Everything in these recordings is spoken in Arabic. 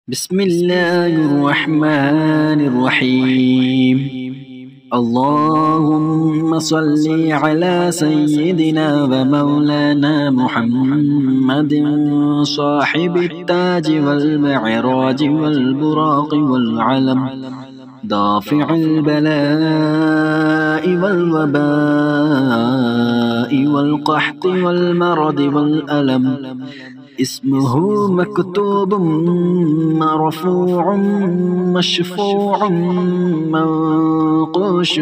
بسم الله الرحمن الرحيم. اللهم صل على سيدنا ومولانا محمد صاحب التاج والمعراج والبراق والعلم، دافع البلاء والوباء والقحط والمرض والألم. اسمه مكتوب مرفوع مشفوع منقوش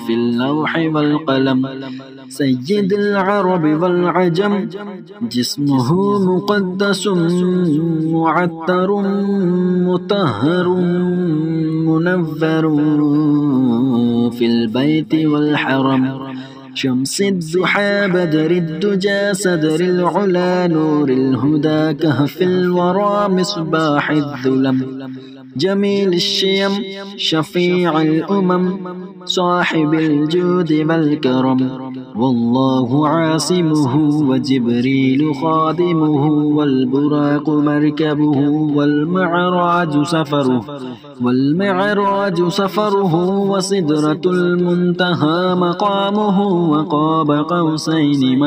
في اللوح والقلم. سيد العرب والعجم، جسمه مقدس معطر مطهر منور في البيت والحرم. شمس الضحى بدر الدجى صدر العلا نور الهدى كهف الورى مصباح الظلم. جميل الشيم شفيع الأمم صاحب الجود والكرم. والله عاصمه وجبريل خادمه والبراق مركبه والمعراج سفره وسدرة المنتهى مقامه. وقاب قوسين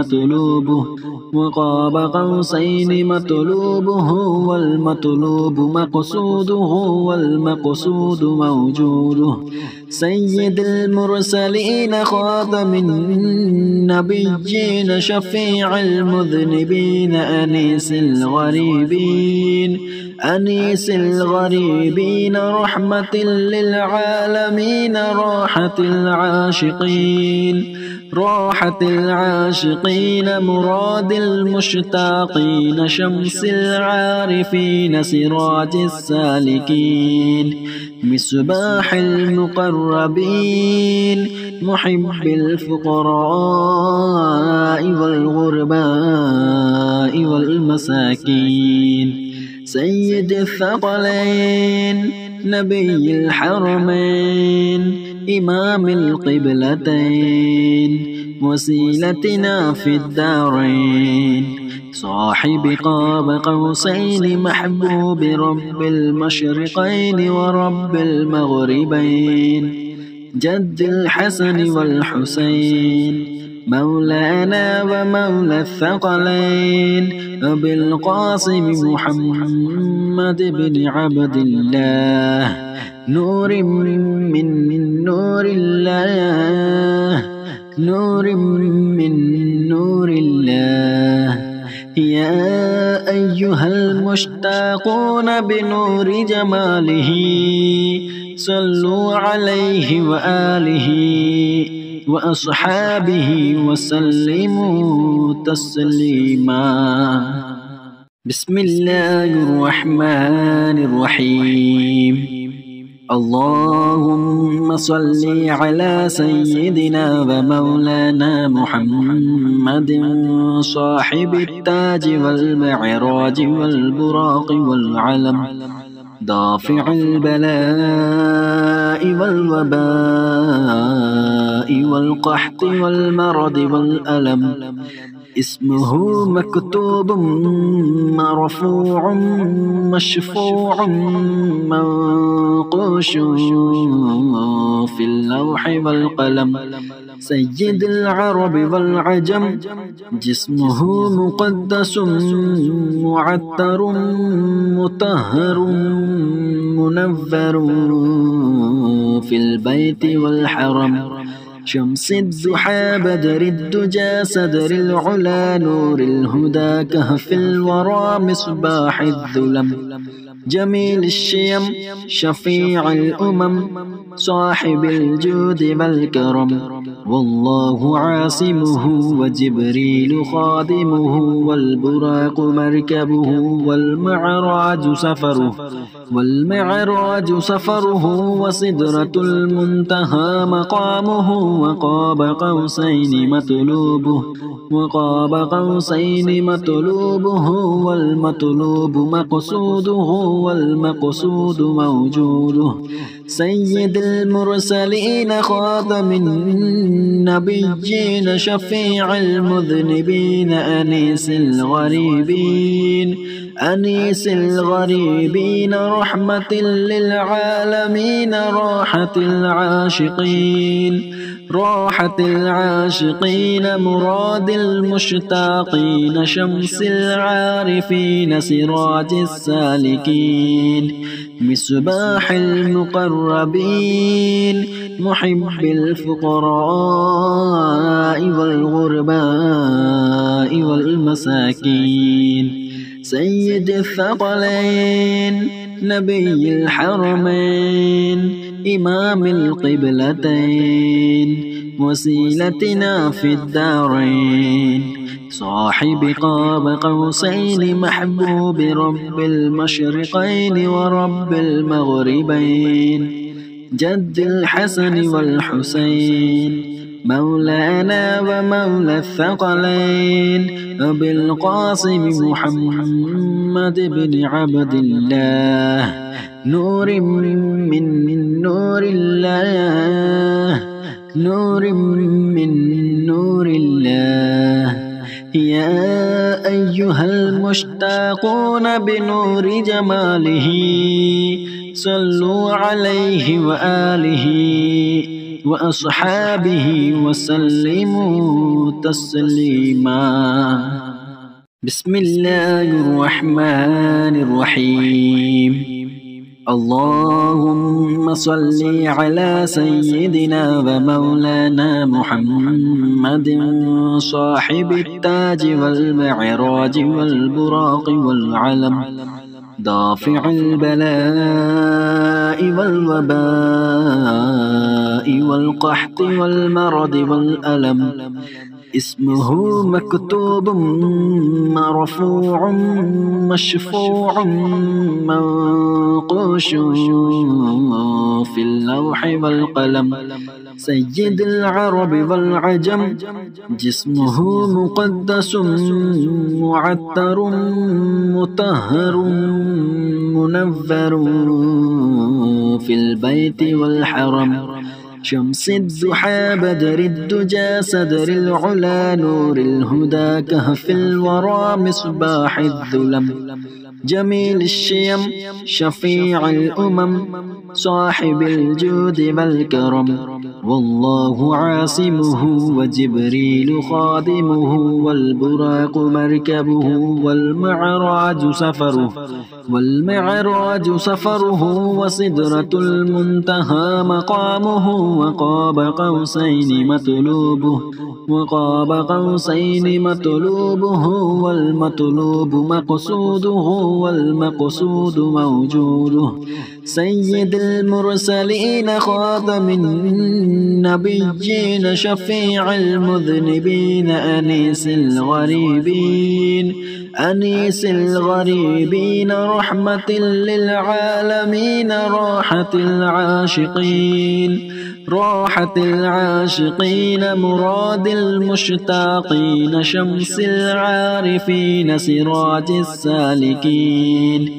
مطلوبه والمطلوب مقصوده والمقصود موجوده. سيد المرسلين خاتم النبيين شفيع المذنبين أنيس الغريبين رحمة للعالمين راحة العاشقين مراد المشتاقين شمس العارفين سراج السالكين مصباح المقربين محب الفقراء والغرباء والمساكين. سيد الثقلين نبي الحرمين إمام القبلتين وسيلتنا في الدارين. صاحب قاب قوسين محبوب رب المشرقين ورب المغربين. جد الحسن والحسين مولانا ومولى الثقلين أبي القاسم محمد بن عبد الله نور من نور الله. يا أيها المشتاقون بنور جماله صلوا عليه وآله وأصحابه وسلموا تسليما. بسم الله الرحمن الرحيم. اللهم صل على سيدنا ومولانا محمد صاحب التاج والمعراج والبراق والعلم، دافع البلاء والوباء والقحط والمرض والألم. اسمه مكتوب مرفوع مشفوع منقوش في اللوح والقلم. سيد العرب والعجم، جسمه مقدس معطر مطهر منور في البيت والحرم. شمس الضحى بدر الدجى صدر العلا نور الهدى كهف الورى مصباح الظلم. جميل الشيم شفيع الأمم صاحب الجود والكرم. والله عاصمه وجبريل خادمه والبراق مركبه والمعراج سفره وسدرة المنتهى مقامه. وقاب قوسين مطلوبه والمطلوب مقصوده والمقصود موجوده. سيد المرسلين خاتم النبيين شفيع المذنبين أنيس الغريبين أنيس الغريبين رحمة للعالمين راحة العاشقين مراد المشتاقين شمس العارفين سراج السالكين مصباح المقربين محب الفقراء والغرباء والمساكين سيد الثقلين نبي الحرمين إمام القبلتين وسيلتنا في الدارين صاحب قاب قوسين محبوب رب المشرقين ورب المغربين جد الحسن والحسين مولانا ومولى الثقلين أبي القاسم محمد بن عبد الله نور من نور الله نور من نور الله يا أيها المشتاقون بنور جماله صلوا عليه وآله وأصحابه وسلموا تسليما بسم الله الرحمن الرحيم اللهم صل على سيدنا ومولانا محمد صاحب التاج والمعراج والبراق والعلم دافع البلاء والوباء والقحط والمرض والألم اسمه مكتوب مرفوع مشفوع منقوش في اللوح والقلم سيد العرب والعجم جسمه مقدس معطر مطهر منور في البيت والحرم شمس الضحى بدر الدجى صدر العلا نور الهدى كهف الورى مصباح الظلم جميل الشيم شفيع الأمم صاحب الجود والكرم والله عاصمه وجبريل خادمه والبراق مركبه والمعراج سفره وسدرة المنتهى مقامه وقاب قوسين مطلوبه والمطلوب مقصوده والمقصود موجوده سيد المرسلين خاتم النبيين شفيع المذنبين أنيس الغريبين رحمة للعالمين راحة العاشقين مراد المشتاقين شمس العارفين سراج السالكين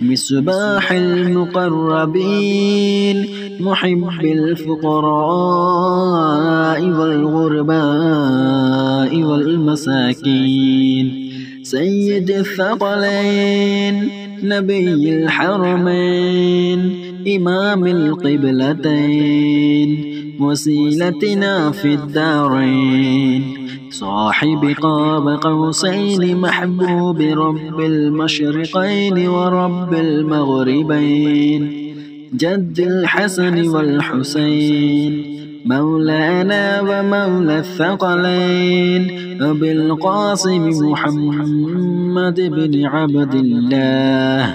مصباح المقربين محب الفقراء والغرباء والمساكين سيد الثقلين نبي الحرمين إمام القبلتين وسيلتنا في الدارين صاحب قاب قوسين محبوب رب المشرقين ورب المغربين جد الحسن والحسين مولانا ومولى الثقلين أبي القاسم محمد بن عبد الله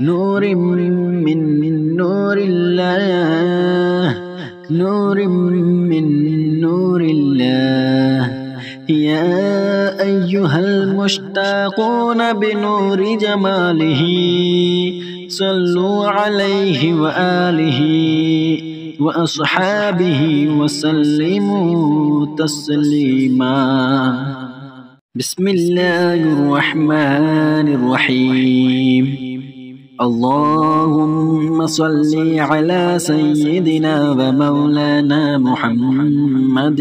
نور من نور الله نور من نور الله يا أيها المشتاقون بنور جماله صلوا عليه وآله وأصحابه وسلموا تسليما بسم الله الرحمن الرحيم اللهم صل على سيدنا ومولانا محمد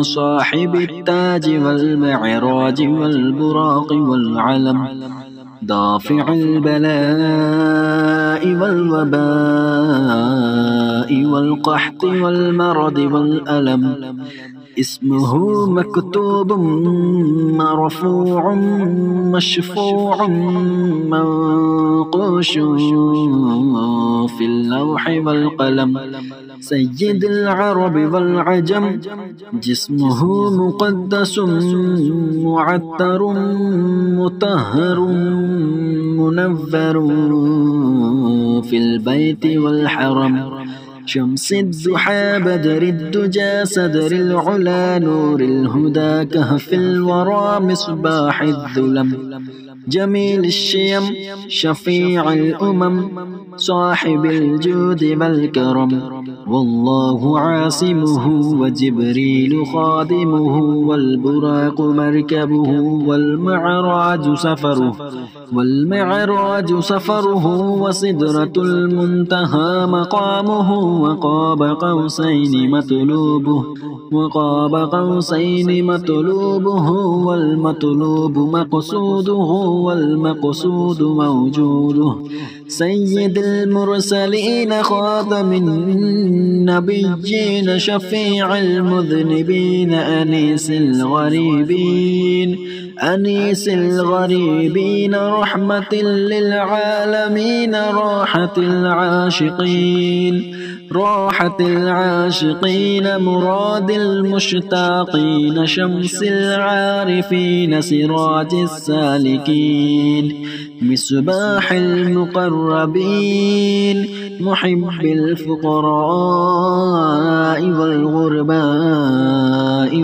صاحب التاج والمعراج والبراق والعلم دافع البلاء والوباء والقحط والمرض والألم. اسمه مكتوب مرفوع مشفوع منقوش في اللوح والقلم. سيد العرب والعجم جسمه مقدس معطر مطهر منور في البيت والحرم. شمس الضحى بدر الدجى صدر العلا نور الهدى كهف الورى مصباح الظلم. جميل الشيم شفيع الأمم صاحب الجود والكرم. والله عاصمه وجبريل خادمه والبراق مركبه والمعراج سفره وسدرة المنتهى مقامه. وقاب قوسين مطلوبه والمطلوب مقصوده والمقصود موجوده. سيد المرسلين خاتم النبيين شفيع المذنبين أنيس الغريبين رحمة للعالمين راحة العاشقين مراد المشتاقين شمس العارفين سراج السالكين مصباح المقربين محب الفقراء والغرباء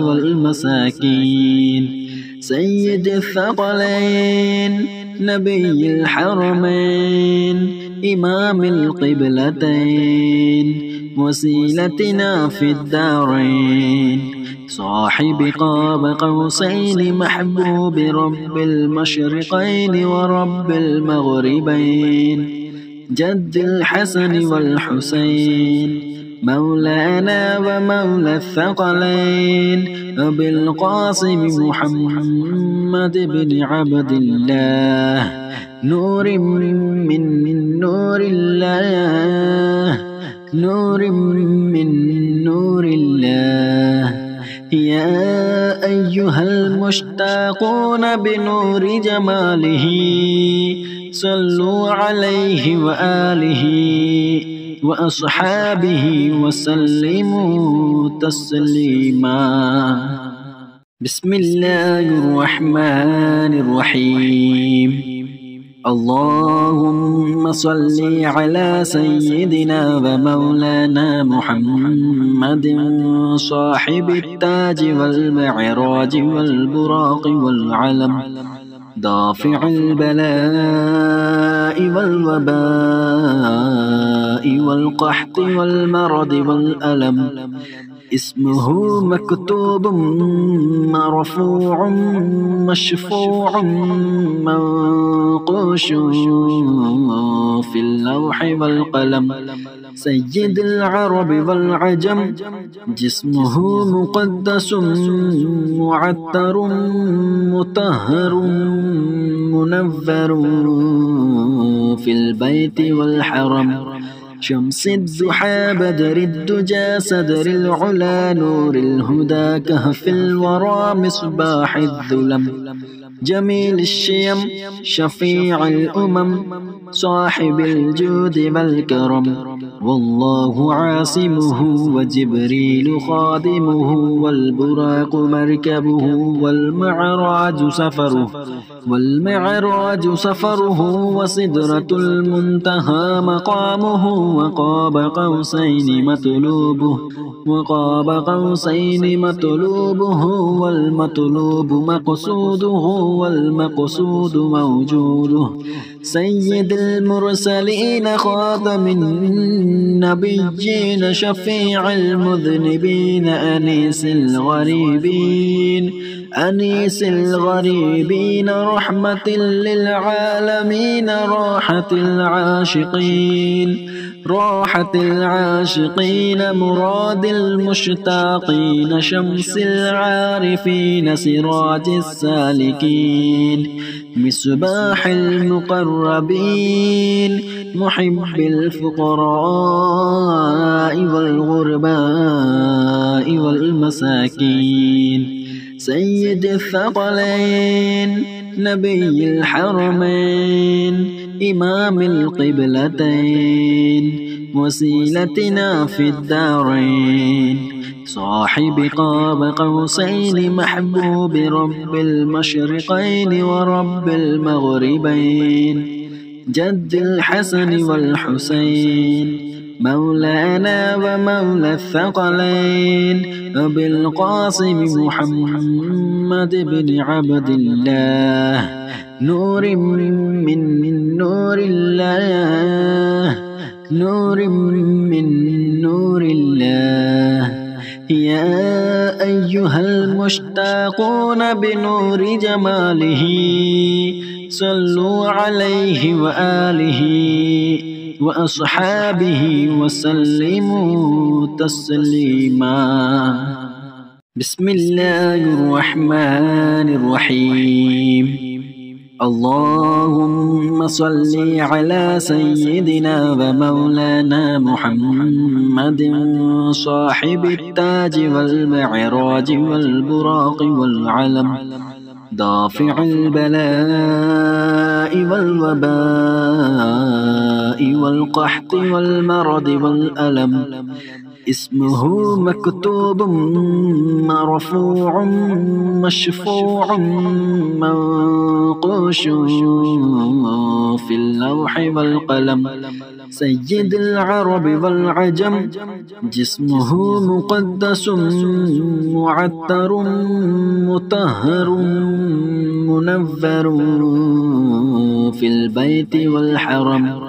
والمساكين. سيد الثقلين نبي الحرمين إمام القبلتين وسيلتنا في الدارين. صاحب قاب قوسين محبوب رب المشرقين ورب المغربين. جد الحسن والحسين مولانا ومولى الثقلين أبي القاسم محمد بن عبد الله نور من نور الله. يا أيها المشتاقون بنور جماله صلوا عليه وآله وأصحابه وسلموا تسليما. بسم الله الرحمن الرحيم. اللهم صل على سيدنا ومولانا محمد صاحب التاج والمعراج والبراق والعلم. دافع البلاء والوباء والقحط والمرض والألم. اسمه مكتوب مرفوع مشفوع منقوش في اللوح والقلم. سيد العرب والعجم جسمه مقدس معطر مطهر منور في البيت والحرم. شمس الضحى بدر الدجى صدر العلا نور الهدى كهف الورى مصباح الظلم. جميل الشيم شفيع الأمم صاحب الجود والكرم. والله عاصمه وجبريل خادمه والبراق مركبه والمعراج سفره وسدرة المنتهى مقامه. وقاب قوسين مطلوبه والمطلوب مقصوده والمقصود موجوده. سيد المرسلين خاتم النبيين شفيع المذنبين أنيس الغريبين رحمة للعالمين راحة العاشقين مراد المشتاقين شمس العارفين سراج السالكين مصباح المقربين محب الفقراء والغرباء والمساكين سيد الثقلين نبي الحرمين إمام القبلتين وسيلتنا في الدارين صاحب قاب قوسين محبوب رب المشرقين ورب المغربين جد الحسن والحسين مولانا ومولى الثقلين أبي القاسم محمد بن عبد الله نور من نور الله نور من نور الله يا أيها المشتاقون بنور جماله صلوا عليه وآله وأصحابه وسلموا تسليما. بسم الله الرحمن الرحيم. اللهم صل على سيدنا ومولانا محمد صاحب التاج والمعراج والبراق والعلم دافع البلاء والوباء والقحط والمرض والألم اسمه مكتوب مرفوع مشفوع منقوش في اللوح والقلم سيد العرب والعجم جسمه مقدس معطر مطهر منور في البيت والحرم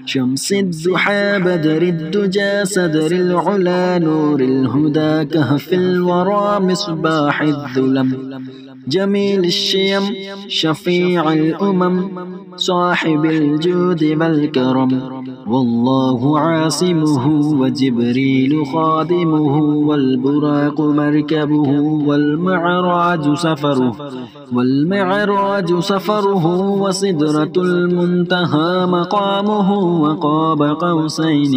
شمس الضحى بدر الدجى صدر العلا نور الهدى كهف الورى مصباح الظلم جميل الشيم شفيع الأمم صاحب الجود والكرم والله عاصمه وجبريل خادمه والبراق مركبه والمعراج سفره وسدرة المنتهى مقامه وقاب قوسين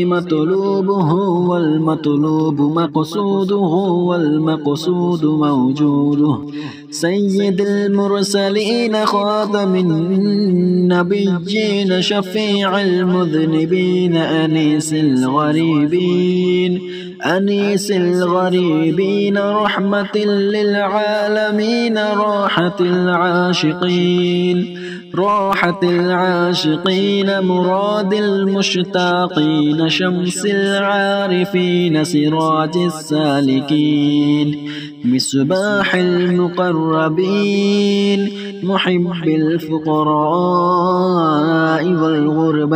مطلوبه والمطلوب مقصوده والمقصود موجوده سيد المرسلين خاتم النبيين شفيع المذنبين أنيس الغريبين رحمة للعالمين راحة العاشقين مراد المشتاقين شمس العارفين سراج السالكين مصباح المقربين محب الفقراء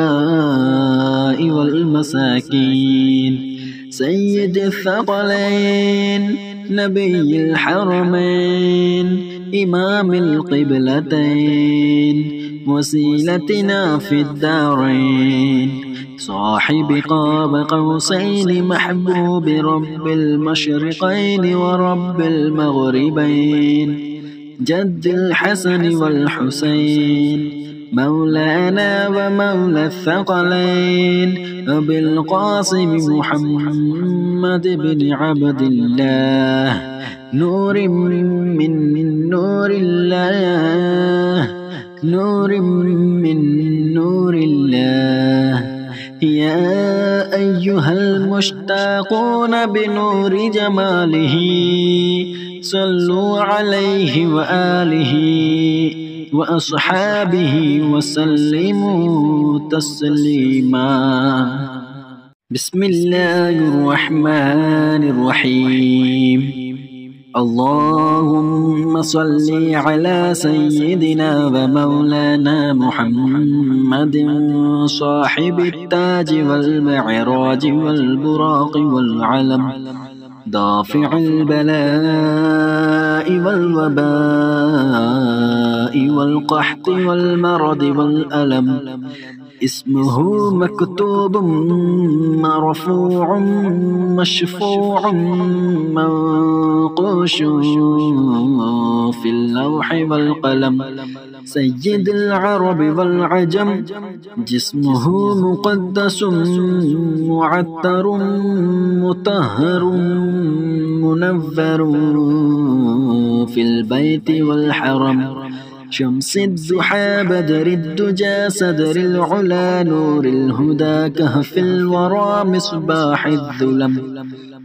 والغرباء والمساكين سيد الثقلين نبي الحرمين إمام القبلتين وسيلتنا في الدارين صاحب قاب قوسين محبوب رب المشرقين ورب المغربين جد الحسن والحسين مولانا ومولى الثقلين أبي القاسم محمد بن عبد الله نور من نور الله نور من نور الله يا أيها المشتاقون بنور جماله صلوا عليه وآله وأصحابه وسلموا تسليما. بسم الله الرحمن الرحيم. اللهم صل على سيدنا ومولانا محمد صاحب التاج والمعراج والبراق والعلم دافع البلاء والوباء والقحط والمرض والألم اسمه مكتوب مرفوع مشفوع منقوش في اللوح والقلم سيد العرب والعجم جسمه مقدس معطر مطهر منور في البيت والحرم شمس الضحى بدر الدجى صدر العلا نور الهدى كهف الورى مصباح الظلم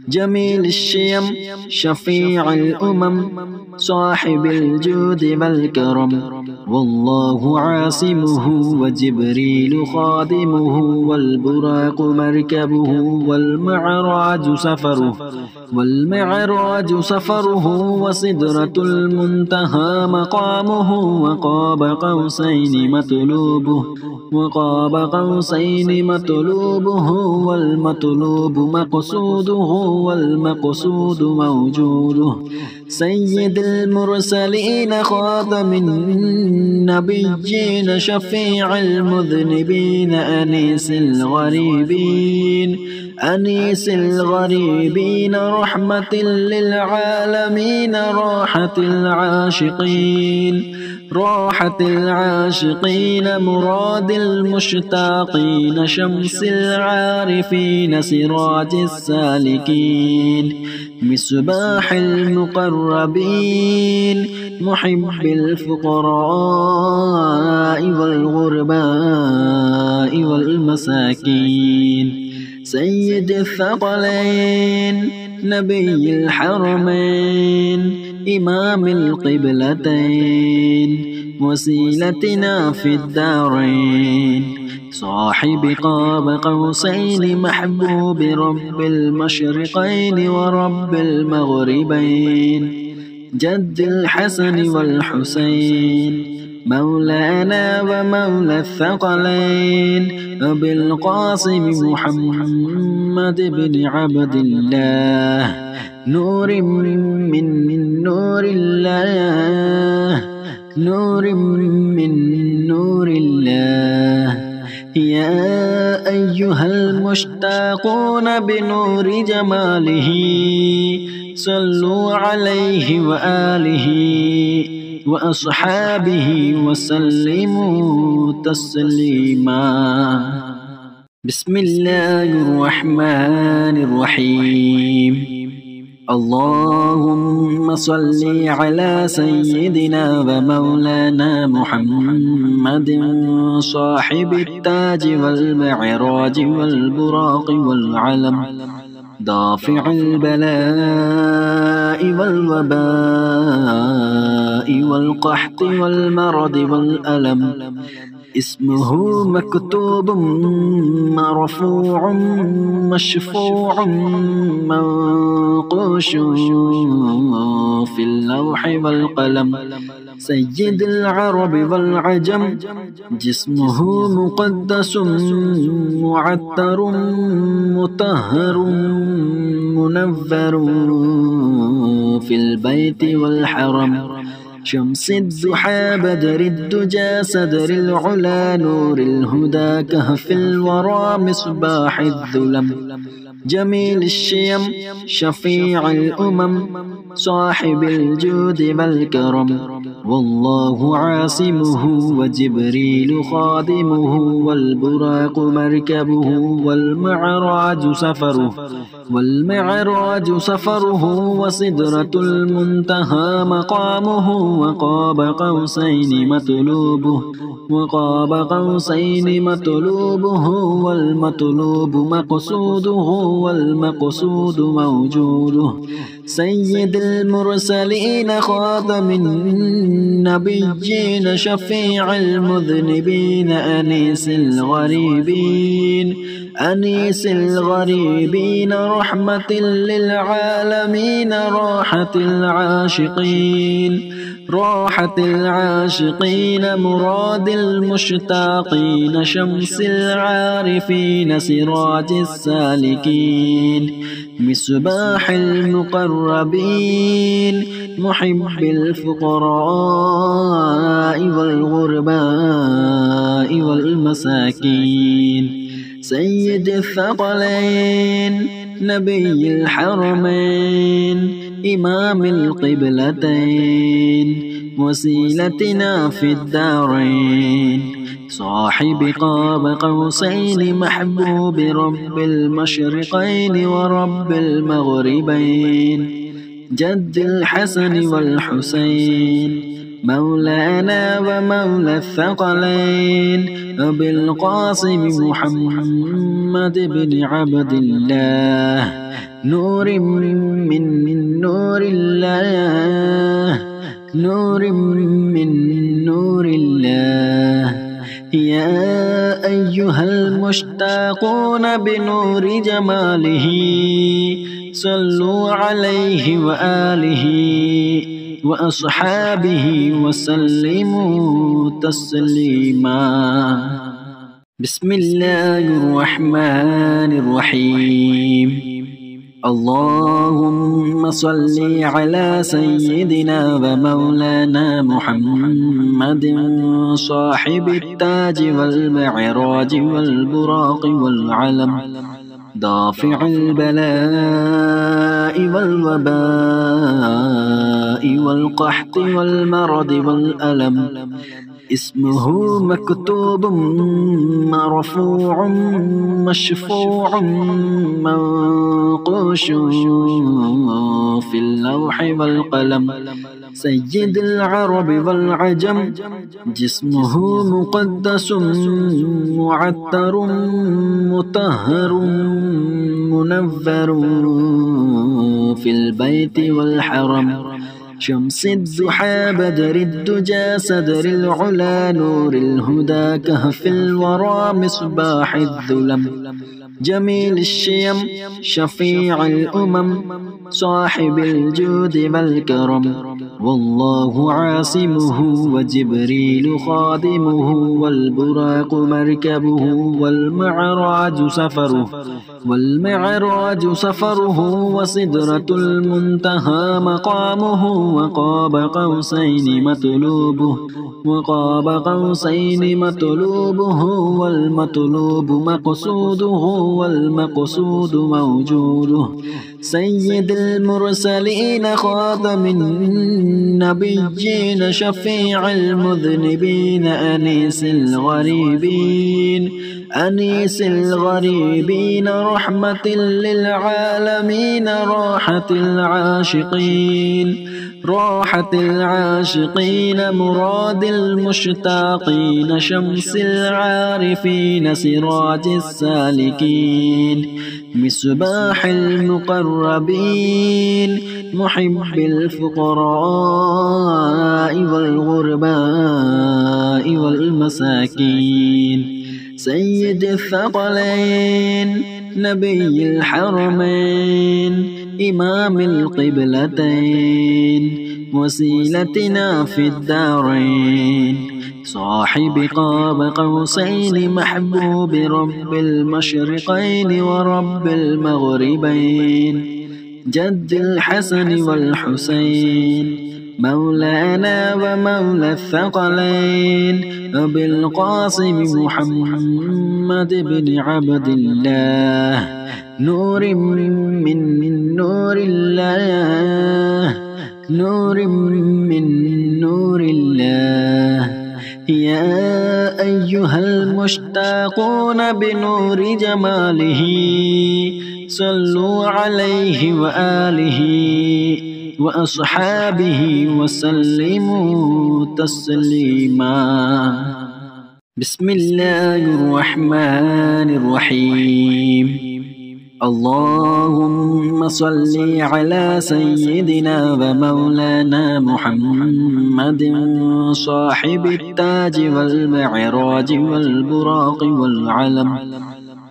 جميل الشيم شفيع الأمم صاحب الجود والكرم والله عاصمه وجبريل خادمه والبراق مركبه والمعراج سفره وسدرة المنتهى مقامه وقاب قوسين مطلوبه والمطلوب مقصوده والمقصود موجوده سيد المرسلين خاتم النبيين شفيع المذنبين أنيس الغريبين رحمة للعالمين راحة العاشقين مراد المشتاقين شمس العارفين سراج السالكين مصباح المقربين محب الفقراء والغرباء والمساكين سيد الثقلين نبي الحرمين إمام القبلتين وسيلتنا في الدارين صاحب قاب قوسين محبوب رب المشرقين ورب المغربين جد الحسن والحسين مولانا ومولى الثقلين أبي القاسم محمد بن عبد الله نور من نور الله يا أيها المشتاقون بنور جماله صلوا عليه وآله وأصحابه وسلموا تسليما بسم الله الرحمن الرحيم اللهم صل على سيدنا ومولانا محمد صاحب التاج والمعراج والبراق والعلم دافع البلاء والوباء والقحط والمرض والألم اسمه مكتوب مرفوع مشفوع منقوش في اللوح والقلم سيد العرب والعجم جسمه مقدس معطر مطهر منور في البيت والحرم شمس الضحى بدر الدجى صدر العلا نور الهدى كهف الورى مصباح الظلم جميل الشيم شفيع الأمم صاحب الجود والكرم والله عاصمه وجبريل خادمه والبراق مركبه والمعراج سفره وسدرة المنتهى مقامه وقاب قوسين مطلوبه والمطلوب مقصوده والمقصود موجوده سيد المرسلين خاتم النبيين شفيع المذنبين أنيس الغريبين رحمة للعالمين راحة العاشقين مراد المشتاقين شمس العارفين سراج السالكين مصباح المقربين محب الفقراء والغرباء والمساكين سيد الثقلين نبي الحرمين إمام القبلتين وسيلتنا في الدارين صاحب قاب قوسين محبوب رب المشرقين ورب المغربين جد الحسن والحسين مولانا ومولى الثقلين أبي القاسم محمد بن عبد الله نور من نور الله نور من نور الله يا أيها المشتاقون بنور جماله صلوا عليه وآله وأصحابه وسلموا تسليما. بسم الله الرحمن الرحيم. اللهم صل على سيدنا ومولانا محمد صاحب التاج والمعراج والبراق والعلم دافع البلاء والوباء والقحط والمرض والألم اسمه مكتوب مرفوع مشفوع منقوش في اللوح والقلم سيد العرب والعجم جسمه مقدس معطر مطهر منور في البيت والحرم شمس الضحى بدر الدجى صدر العلا نور الهدى كهف الورى مصباح الظلم جميل الشيم شفيع الأمم صاحب الجود والكرم والله عاصمه وجبريل خادمه والبراق مركبه والمعراج سفره وسدرة المنتهى مقامه وقاب قوسين مطلوبه والمطلوب مقصوده والمقصود موجوده سيد المرسلين خاتم النبيين شفيع المذنبين أنيس الغريبين رحمة للعالمين راحة العاشقين مراد المشتاقين شمس العارفين سراج السالكين مصباح المقربين محب الفقراء والغرباء والمساكين سيد الثقلين نبي الحرمين إمام القبلتين وسيلتنا في الدارين صاحب قاب قوسين محبوب رب المشرقين ورب المغربين جد الحسن والحسين مولانا ومولى الثقلين أبي القاسم محمد بن عبد الله نور من نور الله نور من نور الله يا أيها المشتاقون بنور جماله صلوا عليه وآله وأصحابه وسلموا تسليما. بسم الله الرحمن الرحيم. اللهم صل على سيدنا ومولانا محمد صاحب التاج والمعراج والبراق والعلم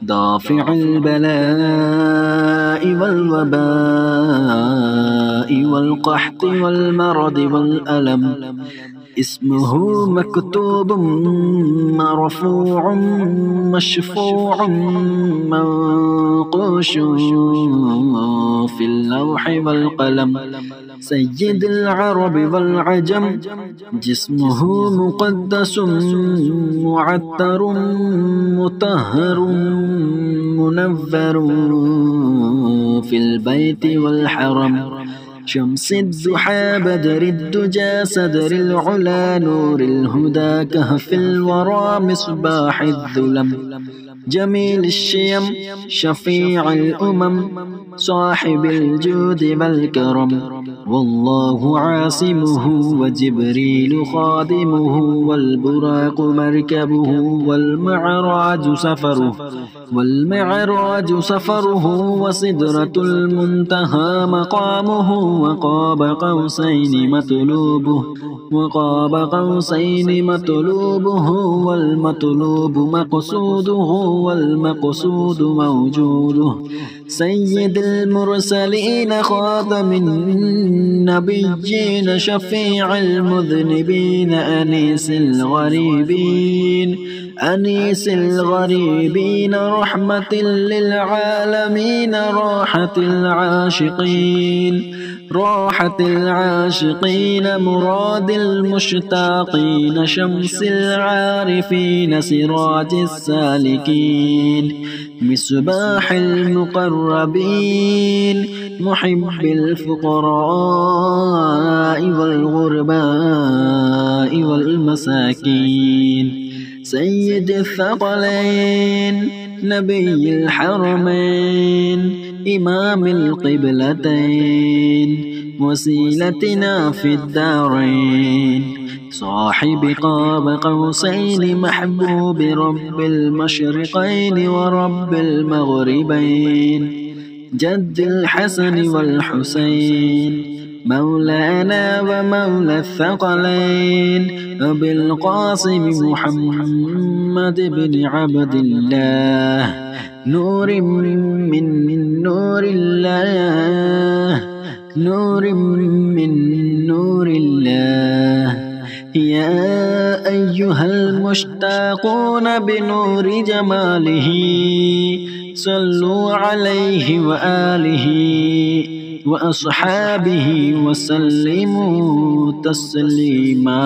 دافع البلاء والوباء والقحط والمرض والألم اسمه مكتوب مرفوع مشفوع منقوش في اللوح والقلم سيد العرب والعجم جسمه مقدس معطر مطهر منور في البيت والحرم شمس الضحى بدر الدجى صدر العلا نور الهدى كهف الورى مصباح الظلم جميل الشيم شفيع الأمم صاحب الجود والكرم والله عاصمه وجبريل خادمه والبراق مركبه والمعراج سفره وسدرة المنتهى مقامه وقاب قوسين مطلوبه والمطلوب مقصوده والمقصود موجوده سيد المرسلين خاتم النبيين شفيع المذنبين أنيس الغريبين رحمة للعالمين راحة العاشقين مراد المشتاقين شمس العارفين سراج السالكين مصباح المقربين محب الفقراء والغرباء والمساكين سيد الثقلين نبي الحرمين إمام القبلتين وسيلتنا في الدارين صاحب قاب قوسين محبوب رب المشرقين ورب المغربين جد الحسن والحسين مولانا ومولى الثقلين أبي القاسم محمد بن عبد الله نور من نور الله يا أيها المشتاقون بنور جماله صلوا عليه وآله وأصحابه وسلموا تسليما.